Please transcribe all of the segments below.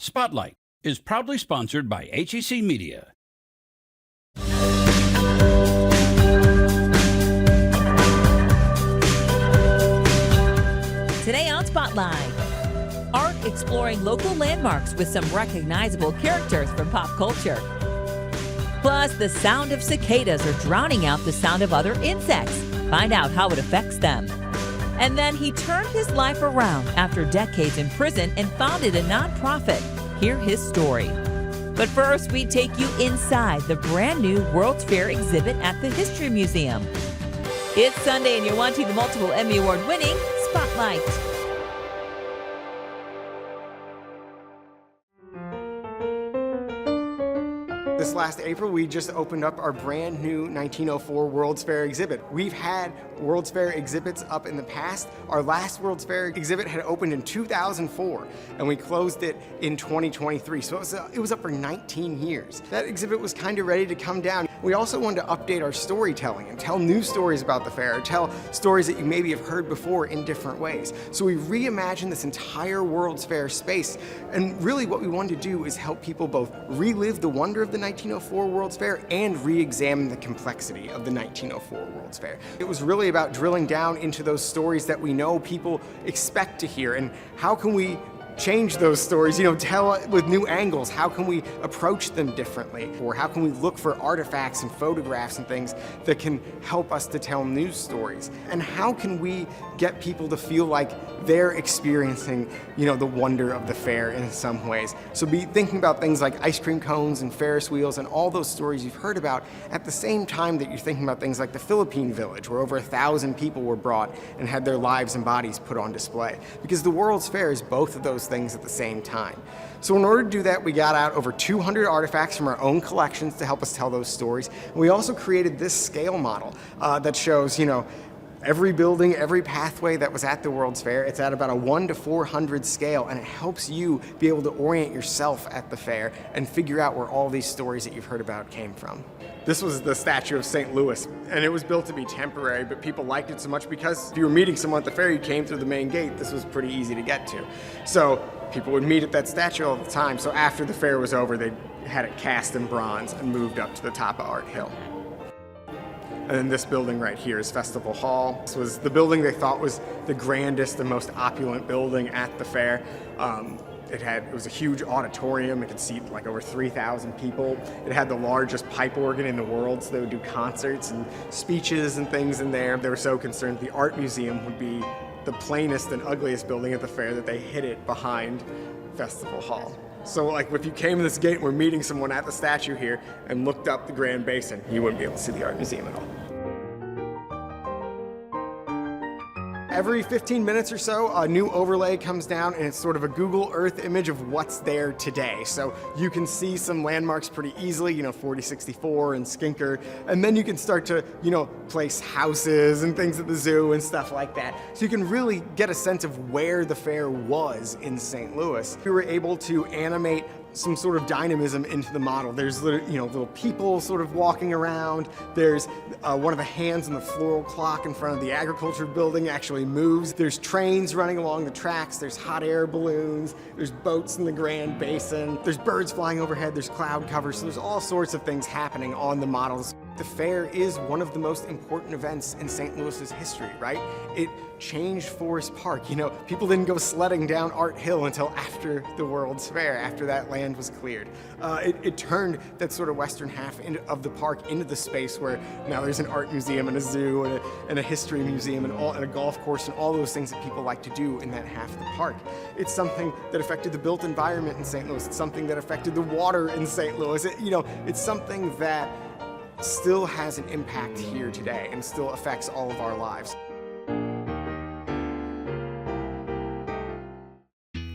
Spotlight is proudly sponsored by HEC Media. Today on Spotlight, art exploring local landmarks with some recognizable characters from pop culture. Plus, the sound of cicadas are drowning out the sound of other insects. Find out how it affects them. And then he turned his life around after decades in prison and founded a nonprofit. Hear his story. But first, we take you inside the brand new World's Fair exhibit at the History Museum. It's Sunday and you're watching the multiple Emmy Award winning Spotlight. This last April, we just opened up our brand new 1904 World's Fair exhibit. We've had World's Fair exhibits up in the past. Our last World's Fair exhibit had opened in 2004, and we closed it in 2023. So it was up for 19 years. That exhibit was kind of ready to come down. We also wanted to update our storytelling and tell new stories about the fair, tell stories that you maybe have heard before in different ways. So we reimagined this entire World's Fair space, and really what we wanted to do is help people both relive the wonder of the 1904 World's Fair and re-examine the complexity of the 1904 World's Fair. It was really about drilling down into those stories that we know people expect to hear, and how can we change those stories, tell with new angles. How can we approach them differently? Or how can we look for artifacts and photographs and things that can help us to tell new stories? And how can we get people to feel like they're experiencing, the wonder of the fair in some ways? So be thinking about things like ice cream cones and Ferris wheels and all those stories you've heard about at the same time that you're thinking about things like the Philippine Village, where over 1,000 people were brought and had their lives and bodies put on display. Because the World's Fair is both of those things at the same time. So in order to do that, we got out over 200 artifacts from our own collections to help us tell those stories. And we also created this scale model that shows, every building, every pathway that was at the World's Fair. It's at about a 1 to 400 scale, and it helps you be able to orient yourself at the fair and figure out where all these stories that you've heard about came from. This was the statue of St. Louis, and it was built to be temporary, but people liked it so much because if you were meeting someone at the fair, you came through the main gate. This was pretty easy to get to. So people would meet at that statue all the time. So after the fair was over, they had it cast in bronze and moved up to the top of Art Hill. And then this building right here is Festival Hall. This was the building they thought was the grandest and most opulent building at the fair. It was a huge auditorium. It could seat like over 3,000 people. It had the largest pipe organ in the world, so they would do concerts and speeches and things in there. They were so concerned the art museum would be the plainest and ugliest building at the fair that they hid it behind Festival Hall. So if you came to this gate and were meeting someone at the statue here and looked up the Grand Basin, you wouldn't be able to see the art museum at all. Every 15 minutes or so, a new overlay comes down, and it's sort of a Google Earth image of what's there today. So you can see some landmarks pretty easily, 4064 and Skinker, and then you can start to, place houses and things at the zoo and stuff like that. So you can really get a sense of where the fair was in St. Louis. We were able to animate some sort of dynamism into the model. There's little people sort of walking around. There's one of the hands on the floral clock in front of the agriculture building actually moves. There's trains running along the tracks. There's hot air balloons. There's boats in the Grand Basin. There's birds flying overhead. There's cloud cover. So there's all sorts of things happening on the models. The fair is one of the most important events in St. Louis's history, right? It changed Forest Park. People didn't go sledding down Art Hill until after the World's Fair, after that land was cleared. It turned that sort of western half of the park into the space where now there's an art museum and a zoo and a history museum and a golf course and all those things that people like to do in that half of the park. It's something that affected the built environment in St. Louis. It's something that affected the water in St. Louis. It's something that still has an impact here today and still affects all of our lives.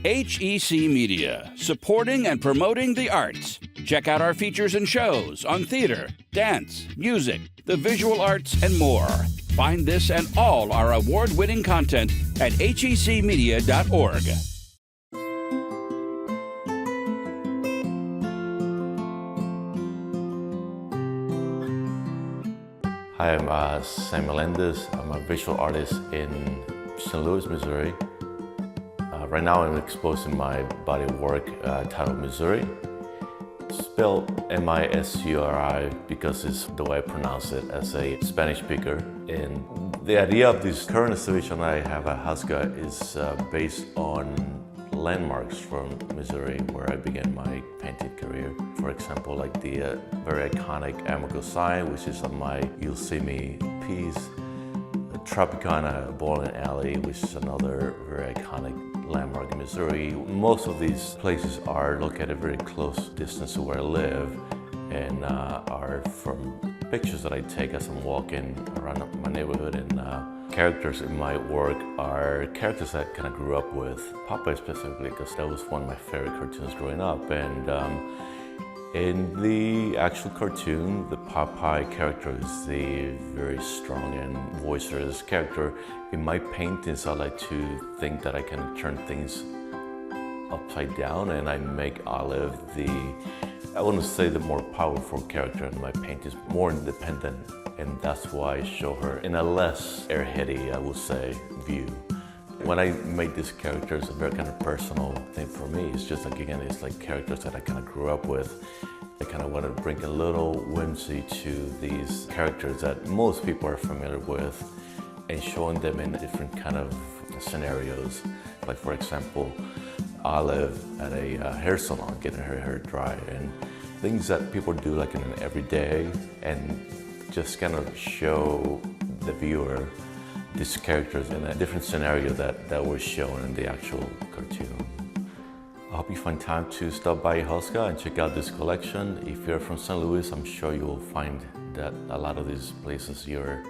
HEC Media, supporting and promoting the arts. Check out our features and shows on theater, dance, music, the visual arts, and more. Find this and all our award-winning content at hecmedia.org. Hi, I'm Sam Melendez. I'm a visual artist in St. Louis, Missouri. Right now I'm exposing my body of work titled Missouri. Spelled M-I-S-U-R-I because it's the way I pronounce it as a Spanish speaker. And the idea of this current exhibition I have at Haska is based on landmarks from Missouri where I began my painting career. For example, like the very iconic Amoco sign, which is on my You'll See Me piece. The Tropicana bowling alley, which is another very iconic landmark in Missouri. Most of these places are located very close distance to where I live and are from pictures that I take as I'm walking around my neighborhood. And characters in my work are characters that I kind of grew up with. Popeye specifically, because that was one of my favorite cartoons growing up. And in the actual cartoon, the Popeye character is a very strong and boisterous character. In my paintings, I like to think that I can turn things upside down, and I make Olive I want to say the more powerful character in my paintings, more independent, and that's why I show her in a less airheady, I would say, view. When I make these characters, a very kind of personal thing for me. It's just like, again, it's like characters that I kind of grew up with. I kind of want to bring a little whimsy to these characters that most people are familiar with and showing them in different kind of scenarios. Like, for example, Olive at a hair salon getting her hair dry, and things that people do like in an everyday, and just kind of show the viewer these characters in a different scenario that was shown in the actual cartoon. I hope you find time to stop by Haska and check out this collection. If you're from St. Louis, I'm sure you will find that a lot of these places you're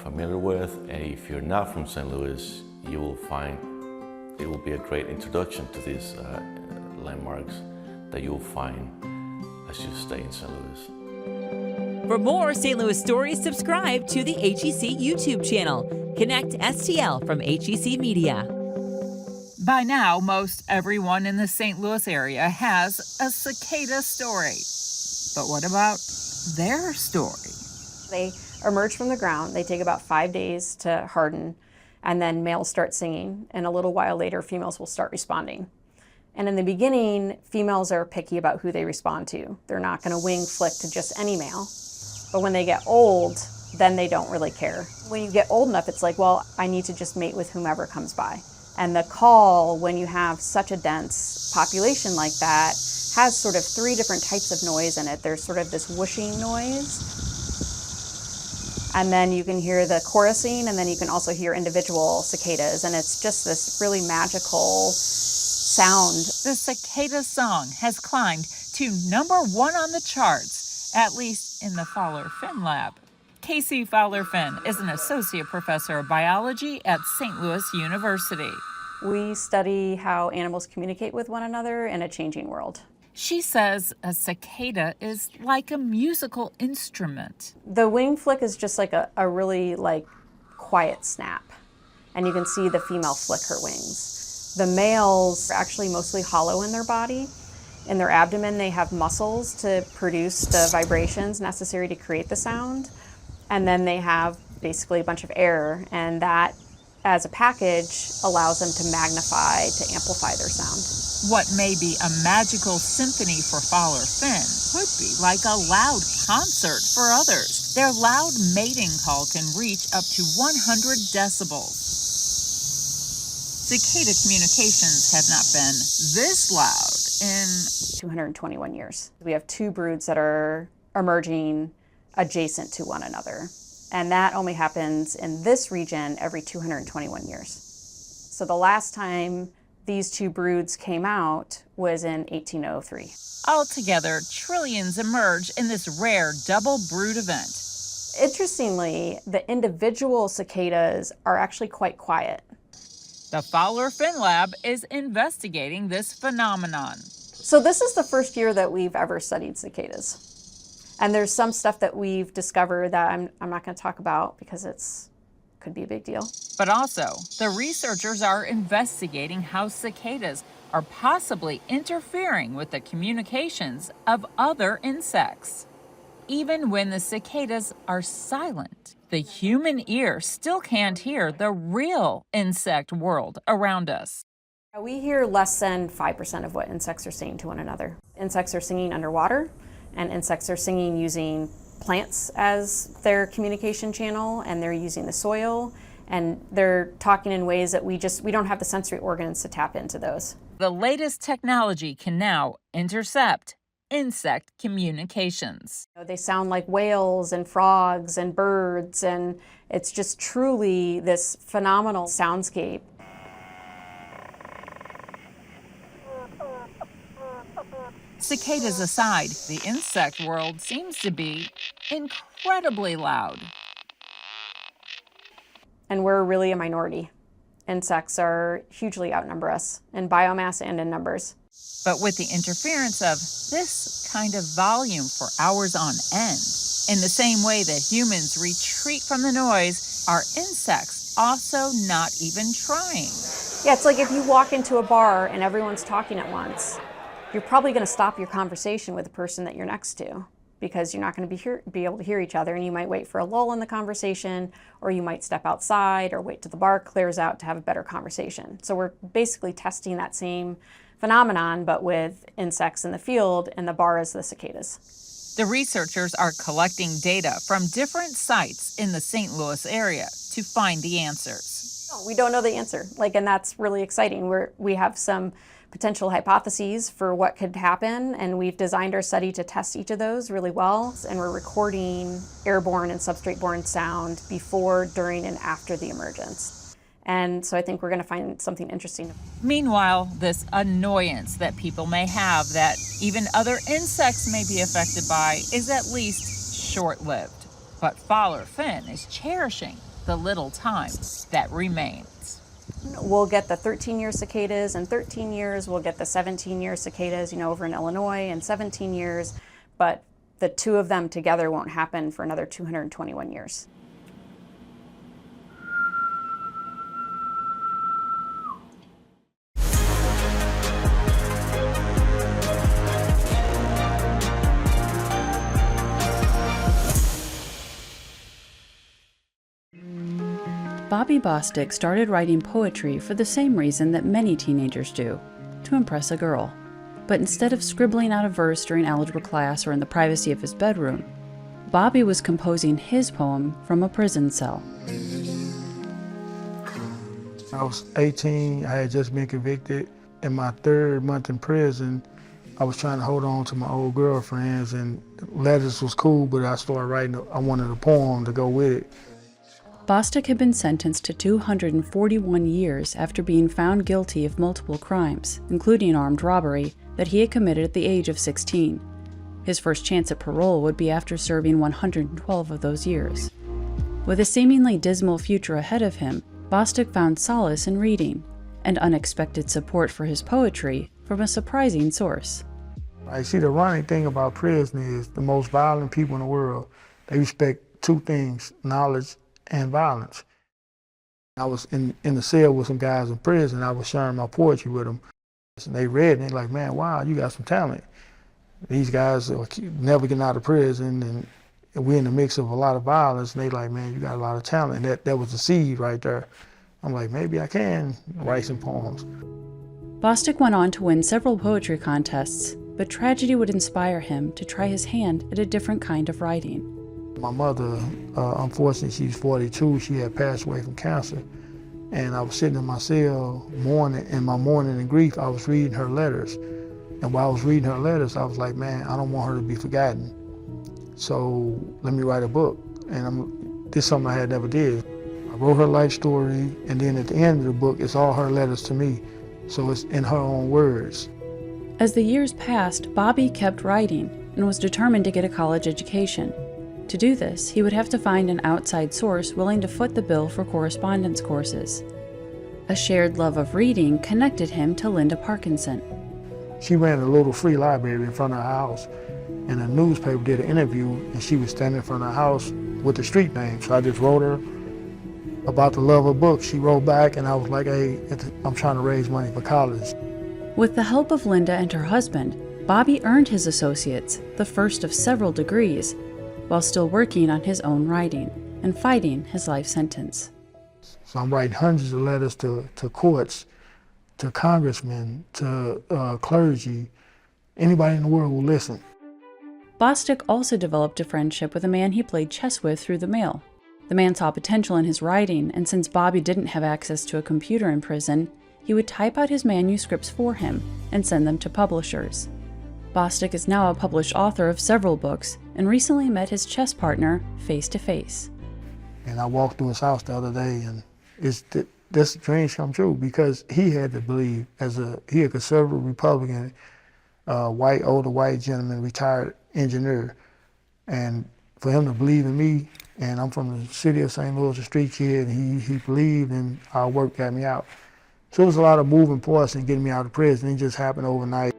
familiar with. And if you're not from St. Louis, you will find it will be a great introduction to these landmarks that you'll find as you stay in St. Louis. For more St. Louis stories, subscribe to the HEC YouTube channel. Connect STL from HEC Media. By now, most everyone in the St. Louis area has a cicada story. But what about their story? They emerge from the ground. They take about 5 days to harden, and then males start singing, and a little while later, females will start responding. And in the beginning, females are picky about who they respond to. They're not going to wing flick to just any male. But when they get old, then they don't really care. When you get old enough, it's like, well, I need to just mate with whomever comes by. And the call, when you have such a dense population like that, has sort of 3 different types of noise in it. There's sort of this whooshing noise, and then you can hear the chorusing, and then you can also hear individual cicadas, and it's just this really magical sound. The cicada song has climbed to #1 on the charts, at least in the Fowler-Finn lab. Casey Fowler-Finn is an associate professor of biology at St. Louis University. We study how animals communicate with one another in a changing world. She says a cicada is like a musical instrument. The wing flick is just like a really quiet snap, and you can see the female flick her wings. The males are actually mostly hollow in their body. In their abdomen, they have muscles to produce the vibrations necessary to create the sound. And then they have basically a bunch of air, and that, as a package, allows them to magnify, to amplify their sound. What may be a magical symphony for Fowler-Finn could be like a loud concert for others. Their loud mating call can reach up to 100 decibels. Cicada communications have not been this loud in 221 years. We have 2 broods that are emerging adjacent to one another. And that only happens in this region every 221 years. So the last time these 2 broods came out was in 1803. Altogether, trillions emerge in this rare double brood event. Interestingly, the individual cicadas are actually quite quiet. The Fowler-Finn lab is investigating this phenomenon. So this is the first year that we've ever studied cicadas. And there's some stuff that we've discovered that I'm not going to talk about because could be a big deal. But also, the researchers are investigating how cicadas are possibly interfering with the communications of other insects. Even when the cicadas are silent, the human ear still can't hear the real insect world around us. We hear less than 5% of what insects are saying to one another. Insects are singing underwater, and insects are singing using plants as their communication channel, and they're using the soil, and they're talking in ways that we don't have the sensory organs to tap into those. The latest technology can now intercept insect communications. They sound like whales and frogs and birds, and it's just truly this phenomenal soundscape. Cicadas aside, the insect world seems to be incredibly loud. And we're really a minority. Insects are hugely outnumber us in biomass and in numbers. But with the interference of this kind of volume for hours on end, in the same way that humans retreat from the noise, are insects also not even trying? Yeah, it's like if you walk into a bar and everyone's talking at once, you're probably going to stop your conversation with the person that you're next to because you're not going to be able to hear each other, and you might wait for a lull in the conversation, or you might step outside or wait till the bar clears out to have a better conversation. So we're basically testing that same phenomenon, but with insects in the field, and the bar is the cicadas. The researchers are collecting data from different sites in the St. Louis area to find the answers. We don't know the answer, and that's really exciting. We have some potential hypotheses for what could happen, and we've designed our study to test each of those really well, and we're recording airborne and substrate-borne sound before, during, and after the emergence. And so I think we're going to find something interesting. Meanwhile, this annoyance that people may have that even other insects may be affected by is at least short-lived. But Fowler Finn is cherishing the little time that remains. We'll get the 13-year cicadas in 13 years. We'll get the 17-year cicadas, over in Illinois in 17 years. But the two of them together won't happen for another 221 years. Bobby Bostick started writing poetry for the same reason that many teenagers do, to impress a girl. But instead of scribbling out a verse during algebra class or in the privacy of his bedroom, Bobby was composing his poem from a prison cell. I was 18, I had just been convicted. In my 3rd month in prison, I was trying to hold on to my old girlfriends, and letters was cool, but I started writing, I wanted a poem to go with it. Bostick had been sentenced to 241 years after being found guilty of multiple crimes, including armed robbery, that he had committed at the age of 16. His first chance at parole would be after serving 112 of those years. With a seemingly dismal future ahead of him, Bostick found solace in reading, and unexpected support for his poetry from a surprising source. I see the running thing about prison is the most violent people in the world, they respect 2 things, knowledge and violence. I was in the cell with some guys in prison. I was sharing my poetry with them. And they read and they're like, man, wow, you got some talent. These guys are never getting out of prison, and we're in the mix of a lot of violence, and they like, man, you got a lot of talent. And that was the seed right there. I'm like, maybe I can write some poems. Bostick went on to win several poetry contests, but tragedy would inspire him to try his hand at a different kind of writing. My mother, unfortunately, she's 42. She had passed away from cancer. And I was sitting in my cell mourning, in my mourning and grief, I was reading her letters. And while I was reading her letters, I was like, man, I don't want her to be forgotten. So let me write a book. And this is something I had never did. I wrote her life story, and then at the end of the book, it's all her letters to me. So it's in her own words. As the years passed, Bobby kept writing and was determined to get a college education. To do this, he would have to find an outside source willing to foot the bill for correspondence courses. A shared love of reading connected him to Linda Parkinson. She ran a little free library in front of her house, and a newspaper did an interview, and she was standing in front of her house with the street name. So I just wrote her about the love of books. She wrote back, and I was like, hey, I'm trying to raise money for college. With the help of Linda and her husband, Bobby earned his associates, the first of several degrees, while still working on his own writing and fighting his life sentence. So I'm writing hundreds of letters to courts to congressmen, to clergy, anybody in the world will listen. Bostic also developed a friendship with a man he played chess with through the mail. The man saw potential in his writing, and since Bobby didn't have access to a computer in prison, he would type out his manuscripts for him and send them to publishers. Bostic is now a published author of several books and recently met his chess partner face to face. And I walked through his house the other day, and this dreams come true because he had to believe he a conservative Republican, older white gentleman, retired engineer, and for him to believe in me, and I'm from the city of St. Louis, a street kid, and he believed, and our work got me out. So it was a lot of moving parts in getting me out of prison. It just happened overnight.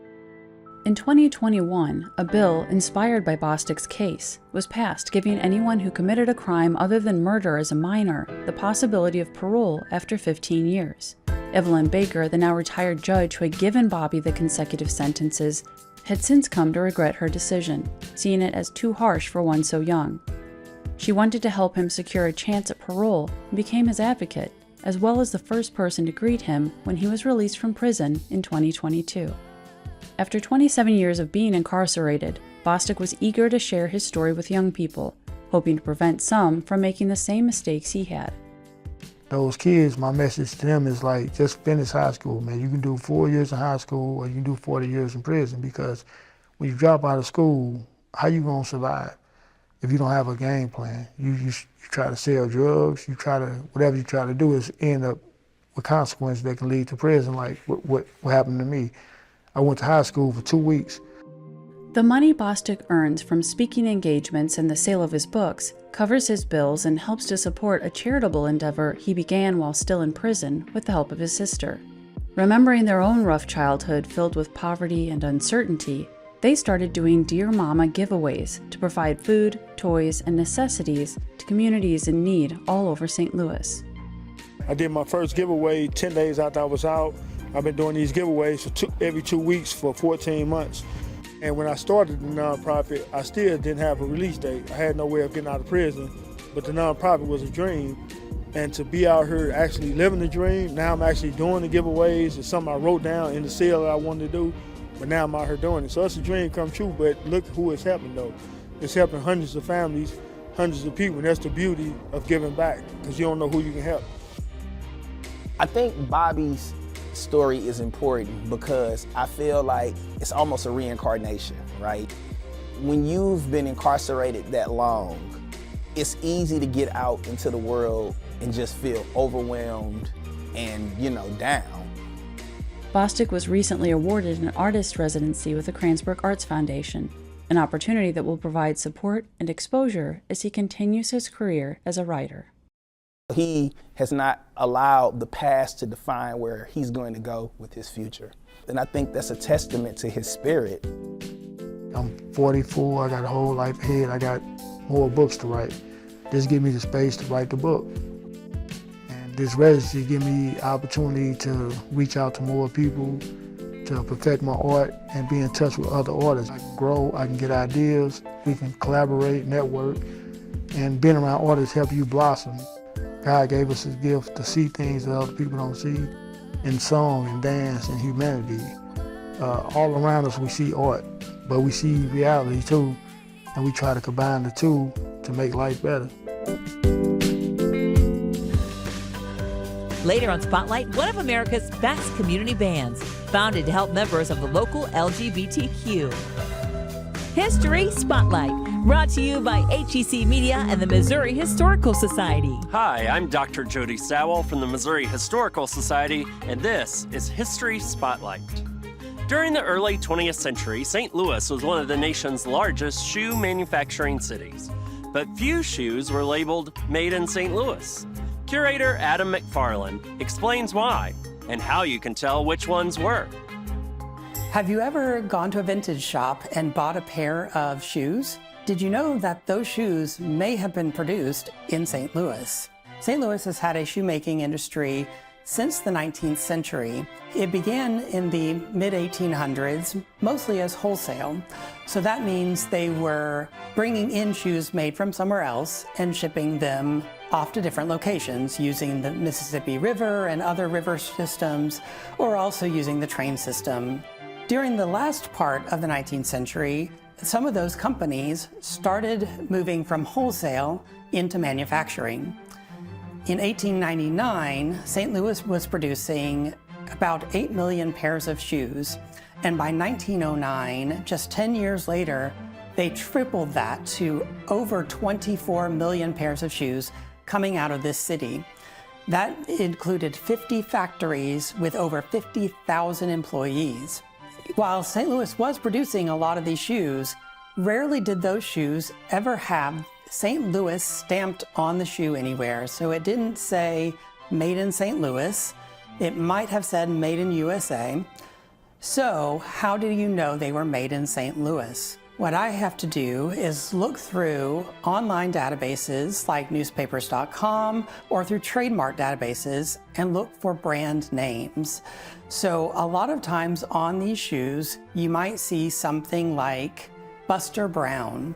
In 2021, a bill inspired by Bostic's case was passed, giving anyone who committed a crime other than murder as a minor the possibility of parole after 15 years. Evelyn Baker, the now retired judge who had given Bobby the consecutive sentences, had since come to regret her decision, seeing it as too harsh for one so young. She wanted to help him secure a chance at parole and became his advocate, as well as the first person to greet him when he was released from prison in 2022. After 27 years of being incarcerated, Bostic was eager to share his story with young people, hoping to prevent some from making the same mistakes he had. Those kids, my message to them is like, just finish high school, man. You can do 4 years in high school or you can do 40 years in prison, because when you drop out of school, how you gonna survive if you don't have a game plan? You try to sell drugs, whatever you try to do is end up with consequences that can lead to prison, like what happened to me. I went to high school for 2 weeks. The money Bostic earns from speaking engagements and the sale of his books covers his bills and helps to support a charitable endeavor he began while still in prison with the help of his sister. Remembering their own rough childhood filled with poverty and uncertainty, they started doing Dear Mama giveaways to provide food, toys, and necessities to communities in need all over St. Louis. I did my first giveaway 10 days after I was out. I've been doing these giveaways for every 2 weeks for 14 months. And when I started the nonprofit, I still didn't have a release date. I had no way of getting out of prison, but the nonprofit was a dream. And to be out here actually living the dream, now I'm actually doing the giveaways. It's something I wrote down in the cell that I wanted to do, but now I'm out here doing it. So it's a dream come true, but look who it's helping though. It's helping hundreds of families, hundreds of people, and that's the beauty of giving back, because you don't know who you can help. I think Bobby's story is important because I feel like it's almost a reincarnation, right? When you've been incarcerated that long, it's easy to get out into the world and just feel overwhelmed and, down. Bostic was recently awarded an artist residency with the Kransberg Arts Foundation, an opportunity that will provide support and exposure as he continues his career as a writer. He has not allowed the past to define where he's going to go with his future. And I think that's a testament to his spirit. I'm 44, I got a whole life ahead, I got more books to write. This gives me the space to write the book. And this residency gives me opportunity to reach out to more people, to perfect my art and be in touch with other artists. I can grow, I can get ideas, we can collaborate, network, and being around artists help you blossom. God gave us his gift to see things that other people don't see in song and dance and humanity. All around us we see art, but we see reality too, and we try to combine the two to make life better. Later on Spotlight, one of America's best community bands, founded to help members of the local LGBTQ. History Spotlight, brought to you by HEC Media and the Missouri Historical Society. Hi, I'm Dr. Jody Sowell from the Missouri Historical Society, and this is History Spotlight. During the early 20th century, St. Louis was one of the nation's largest shoe manufacturing cities, but few shoes were labeled Made in St. Louis. Curator Adam McFarland explains why and how you can tell which ones were. Have you ever gone to a vintage shop and bought a pair of shoes? Did you know that those shoes may have been produced in St. Louis? St. Louis has had a shoemaking industry since the 19th century. It began in the mid-1800s, mostly as wholesale. So that means they were bringing in shoes made from somewhere else and shipping them off to different locations using the Mississippi River and other river systems, or also using the train system. During the last part of the 19th century, some of those companies started moving from wholesale into manufacturing. In 1899, St. Louis was producing about 8 million pairs of shoes, and by 1909, just 10 years later, they tripled that to over 24 million pairs of shoes coming out of this city. That included 50 factories with over 50,000 employees. While St. Louis was producing a lot of these shoes, rarely did those shoes ever have St. Louis stamped on the shoe anywhere. So it didn't say made in St. Louis. It might have said made in USA. So how do you know they were made in St. Louis? What I have to do is look through online databases like newspapers.com or through trademark databases and look for brand names. So a lot of times on these shoes, you might see something like Buster Brown.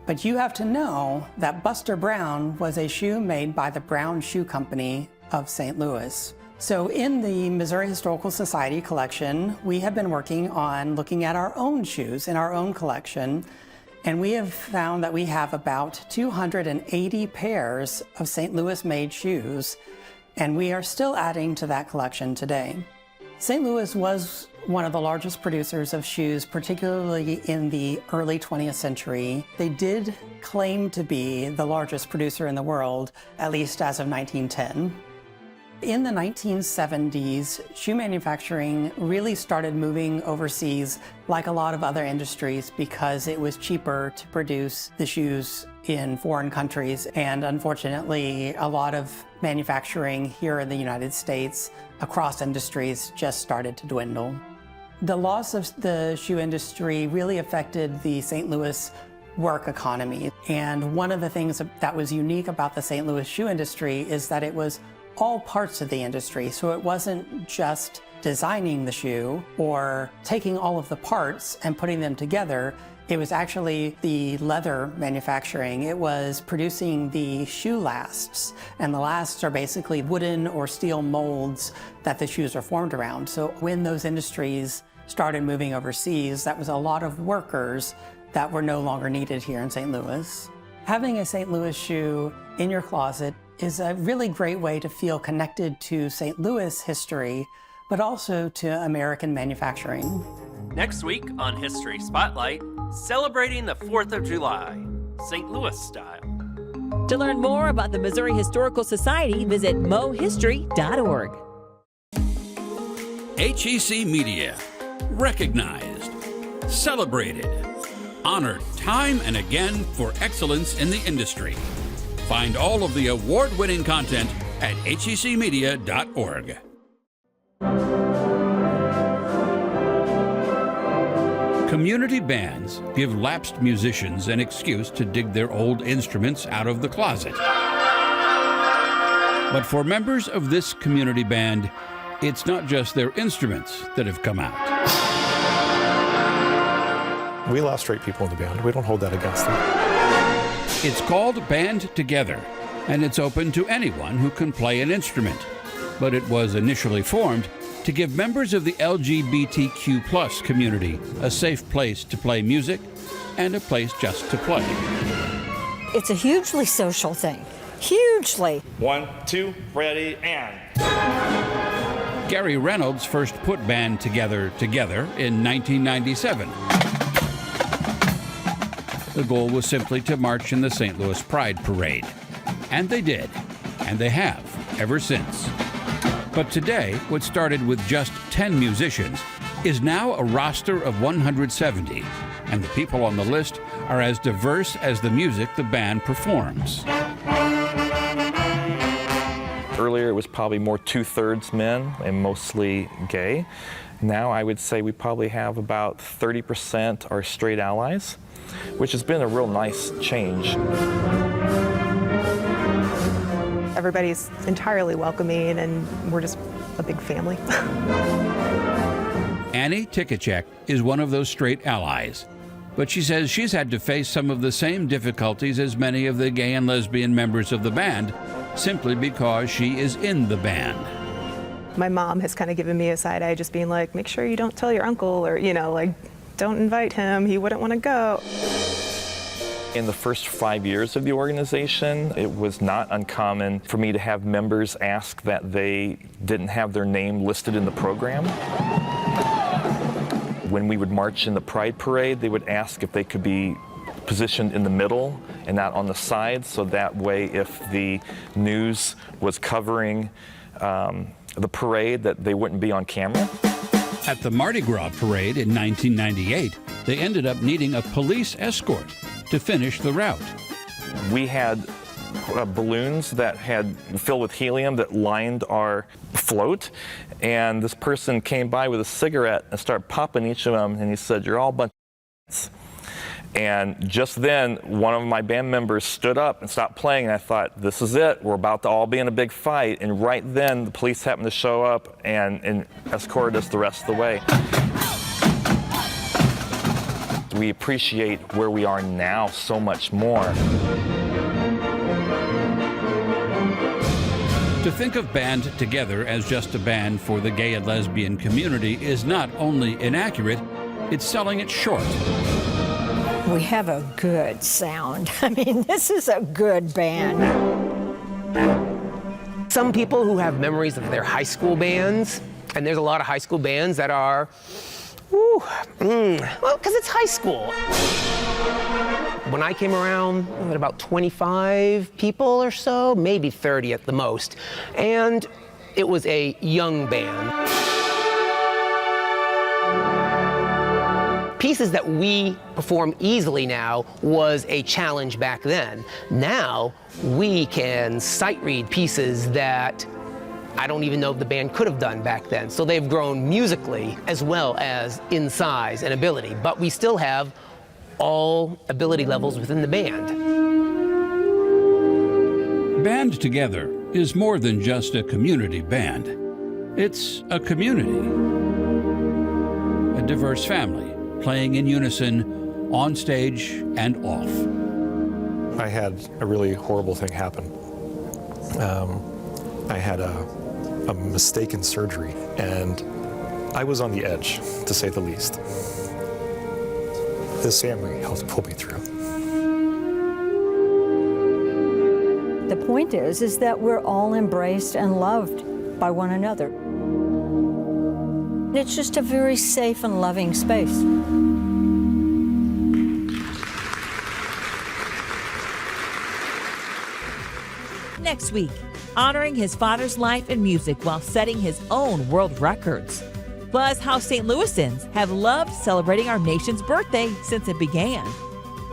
But you have to know that Buster Brown was a shoe made by the Brown Shoe Company of St. Louis. So in the Missouri Historical Society collection, we have been working on looking at our own shoes in our own collection, and we have found that we have about 280 pairs of St. Louis-made shoes, and we are still adding to that collection today. St. Louis was one of the largest producers of shoes, particularly in the early 20th century. They did claim to be the largest producer in the world, at least as of 1910. In the 1970s, shoe manufacturing really started moving overseas like a lot of other industries because it was cheaper to produce the shoes in foreign countries. And unfortunately, a lot of manufacturing here in the United States across industries just started to dwindle. The loss of the shoe industry really affected the St. Louis work economy. And one of the things that was unique about the St. Louis shoe industry is that it was all parts of the industry. So it wasn't just designing the shoe or taking all of the parts and putting them together. It was actually the leather manufacturing. It was producing the shoe lasts. And the lasts are basically wooden or steel molds that the shoes are formed around. So when those industries started moving overseas, that was a lot of workers that were no longer needed here in St. Louis. Having a St. Louis shoe in your closet is a really great way to feel connected to St. Louis history, but also to American manufacturing. Next week on History Spotlight, celebrating the 4th of July, St. Louis style. To learn more about the Missouri Historical Society, visit mohistory.org. HEC Media. Recognized. Celebrated. Honored time and again for excellence in the industry. Find all of the award-winning content at hecmedia.org. Community bands give lapsed musicians an excuse to dig their old instruments out of the closet. But for members of this community band, it's not just their instruments that have come out. We allow straight people in the band. We don't hold that against them. It's called Band Together, and it's open to anyone who can play an instrument. But it was initially formed to give members of the LGBTQ+ community a safe place to play music and a place just to play. It's a hugely social thing. Hugely. 1, 2, ready, and. Gary Reynolds first put Band Together in 1997. The goal was simply to march in the St. Louis Pride Parade. And they did. And they have ever since. But today, what started with just 10 musicians is now a roster of 170. And the people on the list are as diverse as the music the band performs. Earlier, it was probably more 2/3 men and mostly gay. Now, I would say we probably have about 30% are straight allies, which has been a real nice change. Everybody's entirely welcoming, and we're just a big family. Annie Tikacek is one of those straight allies. but she says she's had to face some of the same difficulties as many of the gay and lesbian members of the band, simply because she is in the band. My mom has kind of given me a side eye, just being like, make sure you don't tell your uncle, or, like, don't invite him, he wouldn't want to go. In the first 5 years of the organization, it was not uncommon for me to have members ask that they didn't have their name listed in the program. When we would march in the Pride Parade, they would ask if they could be positioned in the middle and not on the sides, so that way if the news was covering the parade, that they wouldn't be on camera. At the Mardi Gras parade in 1998, they ended up needing a police escort to finish the route. We had balloons that had filled with helium that lined our float, and this person came by with a cigarette and started popping each of them, and he said, "You're all a bunch of And just then, one of my band members stood up and stopped playing, and I thought, this is it. We're about to all be in a big fight. And right then, the police happened to show up and escorted us the rest of the way. We appreciate where we are now so much more. To think of Band Together as just a band for the gay and lesbian community is not only inaccurate, it's selling it short. We have a good sound. I mean, this is a good band. Some people who have memories of their high school bands, and there's a lot of high school bands that are, well, because it's high school. When I came around, we had about 25 people or so, maybe 30 at the most, and it was a young band. Pieces that we perform easily now was a challenge back then. Now, we can sight read pieces that I don't even know if the band could have done back then. So they've grown musically as well as in size and ability, but we still have all ability levels within the band. Band Together is more than just a community band. It's a community, a diverse family, playing in unison, on stage and off. I had a really horrible thing happen. I had a mistaken surgery, and I was on the edge, to say the least. This family helped pull me through. The point is that we're all embraced and loved by one another. It's just a very safe and loving space. Next week, honoring his father's life and music while setting his own world records. Plus, how St. Louisans have loved celebrating our nation's birthday since it began.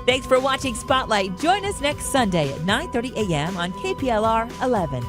Thanks for watching Spotlight. Join us next Sunday at 9:30 a.m. on KPLR 11.